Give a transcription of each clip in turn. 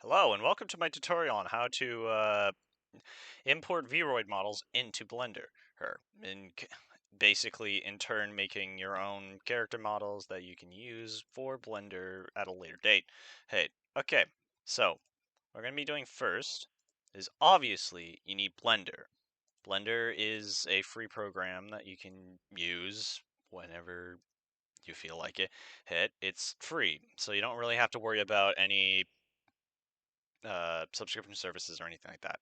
Hello and welcome to my tutorial on how to import VRoid models into Blender. Basically, in turn, making your own character models that you can use for Blender at a later date. Hey, okay, so what we're going to be doing first is obviously you need Blender. Blender is a free program that you can use whenever you feel like it. It's free, so you don't really have to worry about any subscription services or anything like that.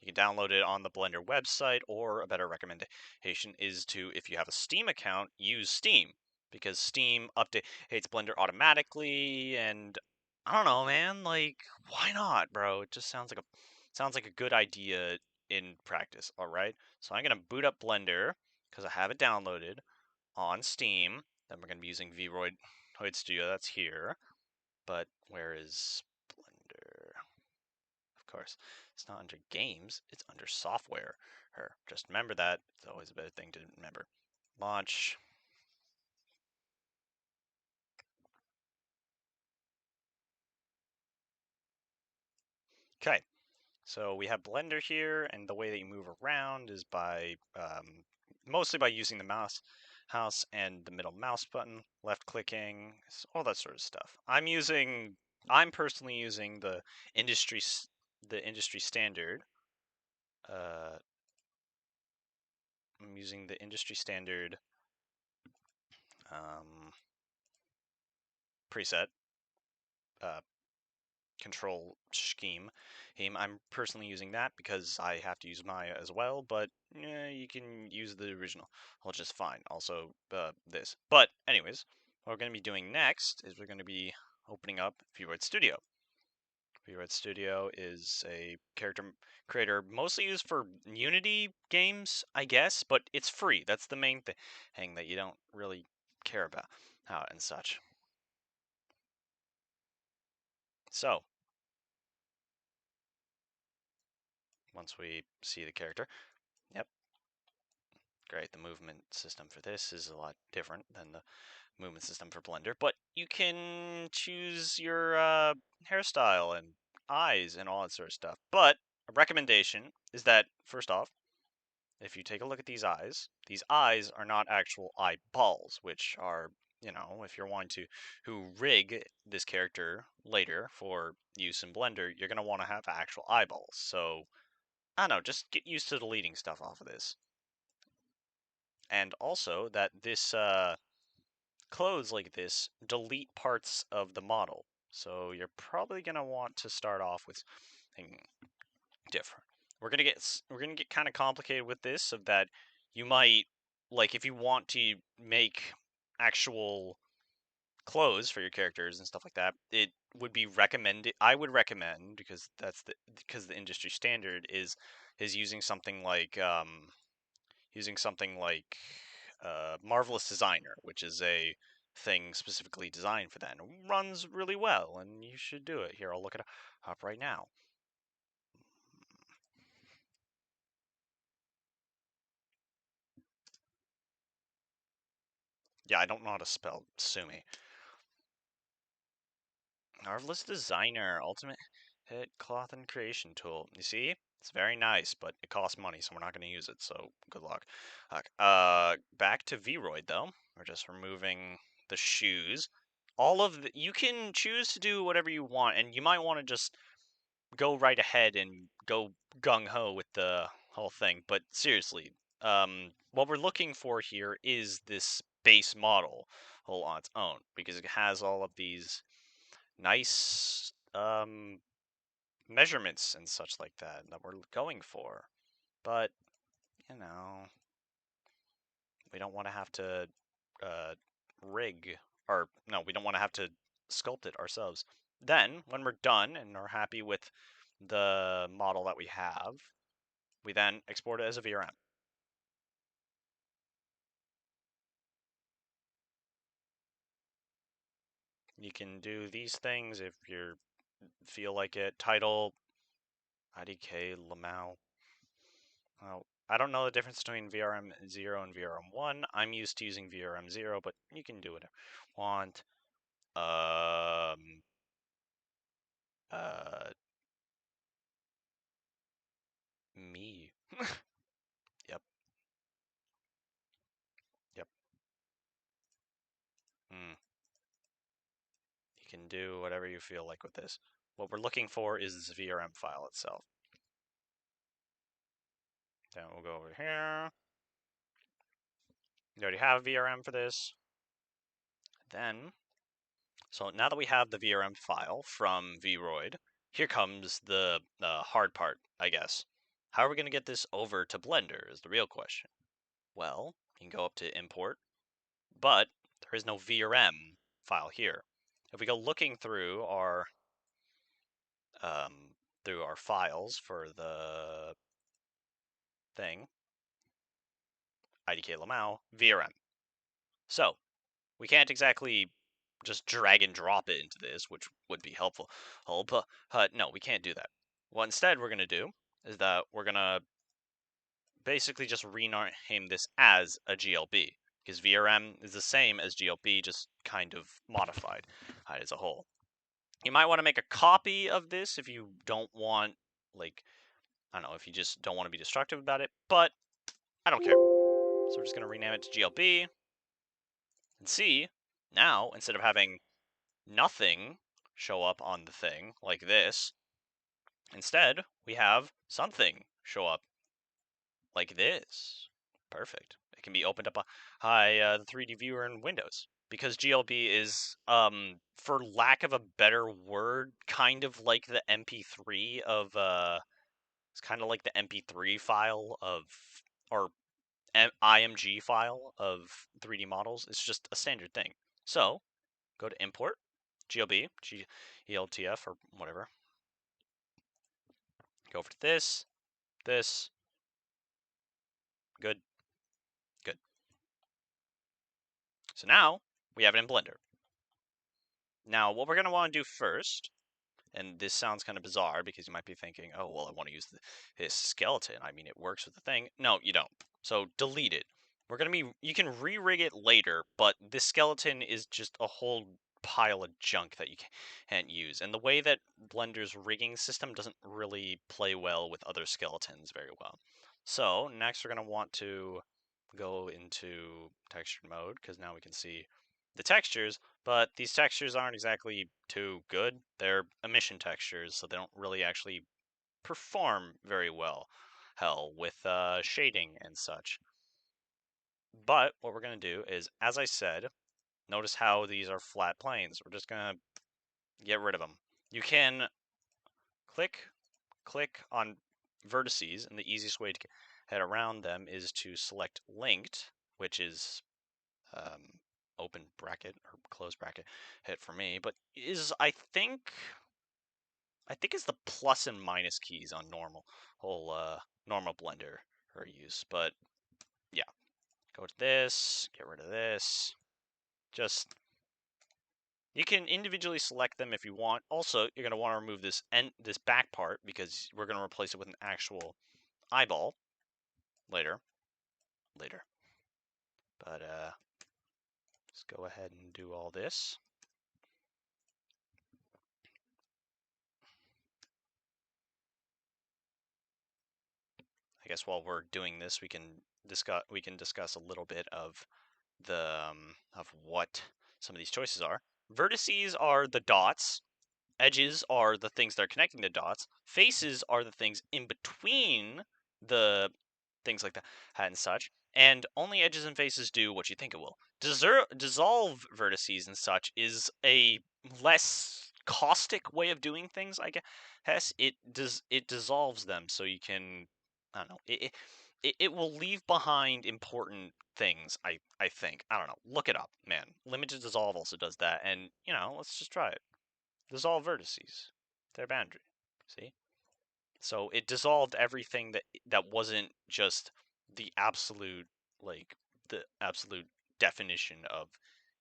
You can download it on the Blender website, or a better recommendation is to, if you have a Steam account, use Steam, because Steam updates Blender automatically, and I don't know, man, like, why not, bro? It just sounds like a good idea in practice, alright? So I'm gonna boot up Blender, because I have it downloaded on Steam. Then we're gonna be using VRoid Studio, that's here. But where is Blender? Of course, it's not under games, it's under software. Just remember that. It's always a better thing to remember. Launch. Okay, so we have Blender here, and the way that you move around is by mostly by using the mouse and the middle mouse button, left clicking, all that sort of stuff. I'm personally using industry the industry standard. I'm using the industry standard preset uh, control scheme. I'm personally using that because I have to use Maya as well, but you can use the original just fine. Also, this. But anyways, what we're going to be doing next is we're going to be opening up VRoid Studio. VRoid Studio is a character creator mostly used for Unity games, I guess, but it's free. That's the main thing that you don't really care about how and such. So, once we see the character, yep, great. The movement system for this is a lot different than the movement system for Blender, but you can choose your hairstyle and eyes and all that sort of stuff. But a recommendation is that, first off, if you take a look at these eyes are not actual eyeballs, which are, if you're wanting to rig this character later for use in Blender, you're going to want to have actual eyeballs. So, I don't know, just get used to deleting stuff off of this. And also that this clothes like this delete parts of the model. So you're probably going to want to start off with something different. We're gonna get kind of complicated with this, of that you might, like, if you want to make actual clothes for your characters and stuff like that, it would be recommended. I would recommend, because the industry standard is using something like Marvelous Designer, which is a thing specifically designed for that. And it runs really well, and you should do it. Here, I'll look it up right now. Yeah, I don't know how to spell. Sue me. Marvelous Designer, Ultimate Hit Cloth and Creation Tool. You see? It's very nice, but it costs money, so we're not going to use it, so good luck. Back to VRoid, though. We're just removing the shoes. You can choose to do whatever you want, and you might want to just go right ahead and go gung-ho with the whole thing, but seriously, what we're looking for here is this base model all on its own, because it has all of these nice measurements and such like that we're going for. But, you know, we don't want to have to uh, rig, or no, we don't want to have to sculpt it ourselves. Then, when we're done and are happy with the model that we have, we then export it as a VRM. You can do these things if you feel like it. Title, IDK, Lamau. I don't know the difference between VRM 0 and VRM 1. I'm used to using VRM 0, but you can do whatever you want. can do whatever you feel like with this. What we're looking for is the VRM file itself. Then we'll go over here. You already have VRM for this. Then, so now that we have the VRM file from VRoid, here comes the hard part, I guess. How are we going to get this over to Blender is the real question. Well, you can go up to import, but there is no VRM file here. If we go looking through our files for the thing, IDK Lamau, VRM. So we can't exactly just drag and drop it into this, which would be helpful. But no, we can't do that. What instead we're going to do is that we're going to basically just rename this as a GLB, because VRM is the same as GLB, just kind of modified as a whole. You might want to make a copy of this if you don't want, like, I don't know, if you just don't want to be destructive about it, but I don't care. So we're just going to rename it to GLB, and see, now, instead of having nothing show up on the thing like this, instead, we have something show up like this. Perfect. It can be opened up by the 3D viewer in Windows. Because GLB is, for lack of a better word, kind of like the MP3 of, it's kind of like the MP3 file of, or IMG file of 3D models. It's just a standard thing. So, go to import, GLB, GELTF, or whatever. Go over to this, good, good. So now, we have it in Blender. Now, what we're going to want to do first, and this sounds kind of bizarre because you might be thinking, oh, well, I want to use this skeleton. I mean, it works with the thing. No, you don't. So delete it. We're going to be, you can re-rig it later, but this skeleton is just a whole pile of junk that you can't use. And the way that Blender's rigging system doesn't really play well with other skeletons very well. So next we're going to want to go into textured mode because now we can see the textures, but these textures aren't exactly too good. They're emission textures, so they don't really actually perform very well, hell, with shading and such. But what we're going to do is, as I said, notice how these are flat planes. We're just going to get rid of them. You can click on vertices, and the easiest way to get around them is to select linked, which is open bracket or close bracket hit for me, but is I think is the plus and minus keys on normal Blender or use. But yeah, go to this, get rid of this. Just you can individually select them if you want. Also, you're going to want to remove this back part because we're going to replace it with an actual eyeball later. But let's go ahead and do all this. I guess while we're doing this, we can discuss a little bit of of what some of these choices are. Vertices are the dots. Edges are the things that are connecting the dots. Faces are the things in between the things like that and such. And only edges and faces do what you think it will. Dissolve vertices and such is a less caustic way of doing things, I guess. It dissolves them so you can, I don't know, it will leave behind important things, I think. I don't know. Look it up, man. Limited dissolve also does that, and let's just try it. Dissolve vertices. Their boundary. See? So it dissolved everything that wasn't just the absolute definition of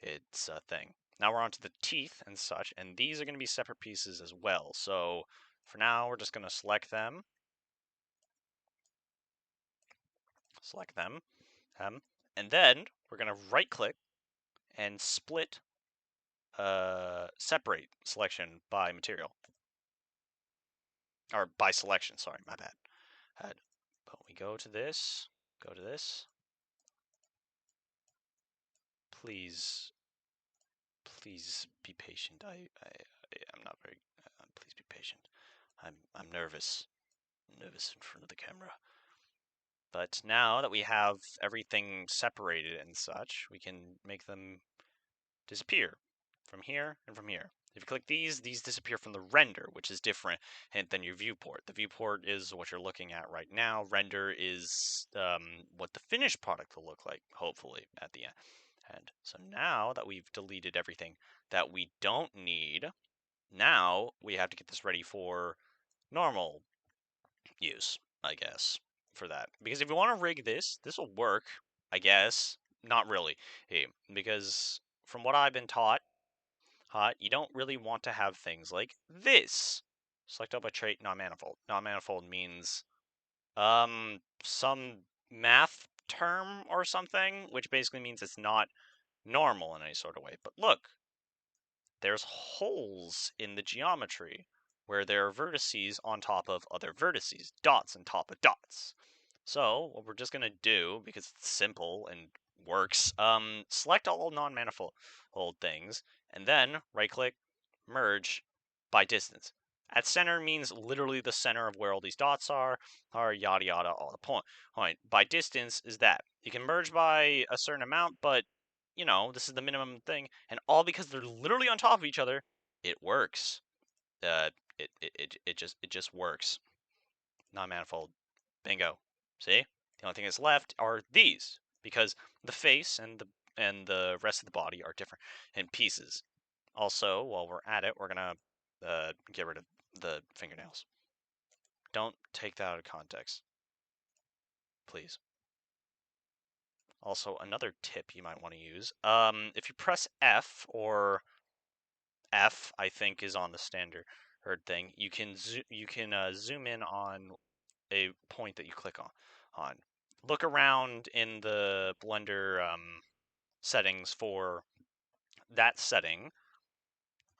its thing. Now we're on to the teeth and such, and these are going to be separate pieces as well. So for now, we're just going to select them. And then we're going to right click and split separate selection by material. Or by selection, sorry, my bad. But we go to this, Please be patient. I'm not very. Please be patient. I'm nervous. I'm nervous in front of the camera. But now that we have everything separated and such, we can make them disappear from here and from here. If you click these disappear from the render, which is different than your viewport. The viewport is what you're looking at right now. Render is what the finished product will look like, hopefully, at the end. And so now that we've deleted everything that we don't need, now we have to get this ready for normal use, I guess, for that. Because if you want to rig this will work, I guess. Not really, because from what I've been taught, you don't really want to have things like this. Select out by trait non-manifold. Non-manifold means some math term or something, which basically means it's not normal in any sort of way. But look, there's holes in the geometry where there are vertices on top of other vertices, dots on top of dots. So what we're just going to do, because it's simple and works, select all non-manifold things, and then right-click, merge by distance. At center means literally the center of where all these dots are yada yada, all the point. By distance is that. You can merge by a certain amount, but you know, this is the minimum thing, and all because they're literally on top of each other, it works. It just works. Non-manifold. Bingo. See? The only thing that's left are these, because the face and the rest of the body are different in pieces. Also, while we're at it, we're gonna get rid of the fingernails. Don't take that out of context, please. Also, another tip you might want to use, if you press F, or F, I think, is on the standard thing, you can zoom in on a point that you click on. Look around in the Blender settings for that setting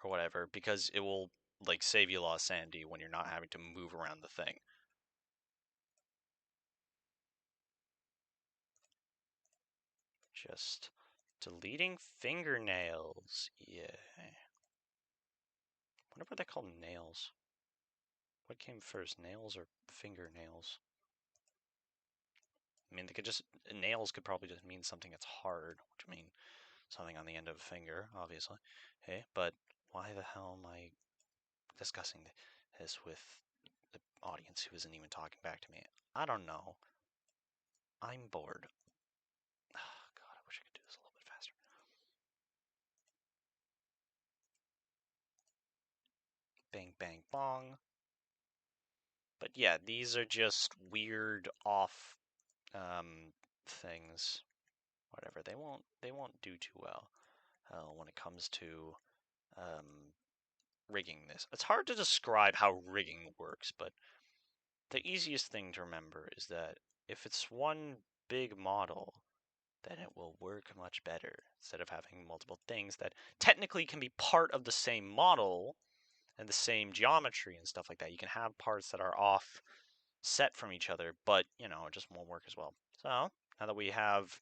or whatever, because it will like save you a lot of sanity when you're not having to move around the thing. Just deleting fingernails. Yeah. Wonder what they call nails. What came first, nails or fingernails? I mean, they could just, nails could probably just mean something that's hard, which mean something on the end of a finger, obviously. Hey, but why the hell am I discussing this with the audience who isn't even talking back to me? I don't know. I'm bored. Oh, God, I wish I could do this a little bit faster. Bang, bang, bong. But yeah, these are just weird off things. Whatever, they won't do too well when it comes to rigging this. It's hard to describe how rigging works, but the easiest thing to remember is that if it's one big model, then it will work much better instead of having multiple things that technically can be part of the same model and the same geometry and stuff like that. You can have parts that are off set from each other, but you know, it just won't work as well. So now that we have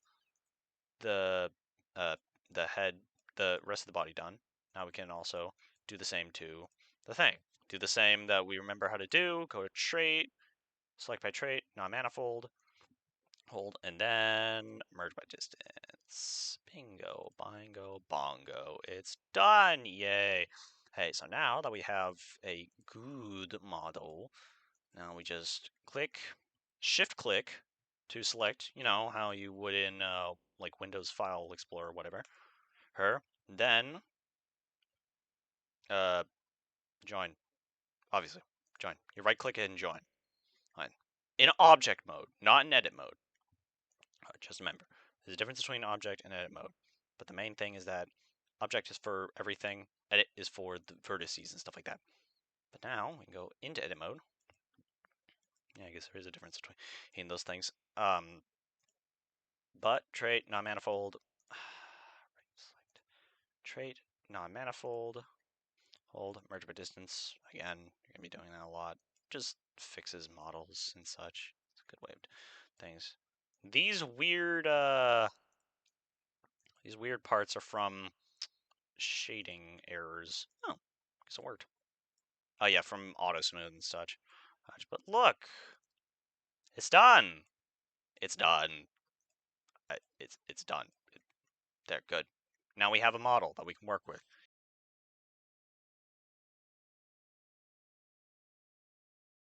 the uh, the head, the rest of the body done, now we can also do the same to the thing. Do the same that we remember how to do. Go to trait, select by trait, non-manifold, hold, and then merge by distance. Bingo, bingo, bongo. It's done. Yay. Hey, so now that we have a good model, now we just click, shift click to select, you know, how you would in like Windows File Explorer or whatever. Then join, obviously. Join. You right click it and join. Fine. In object mode, not in edit mode. Just remember, there's a difference between object and edit mode. But the main thing is that object is for everything, edit is for the vertices and stuff like that. But now we can go into edit mode. Yeah, I guess there is a difference between those things. But trait, non-manifold, select trait, non-manifold, hold, merge by distance. Again, you're gonna be doing that a lot. Just fixes models and such. It's a good way of things. These weird parts are from shading errors. Oh, guess it worked. Oh yeah, from auto smooth and such. But look, it's done. It's done. It's done. They're good. Now we have a model that we can work with.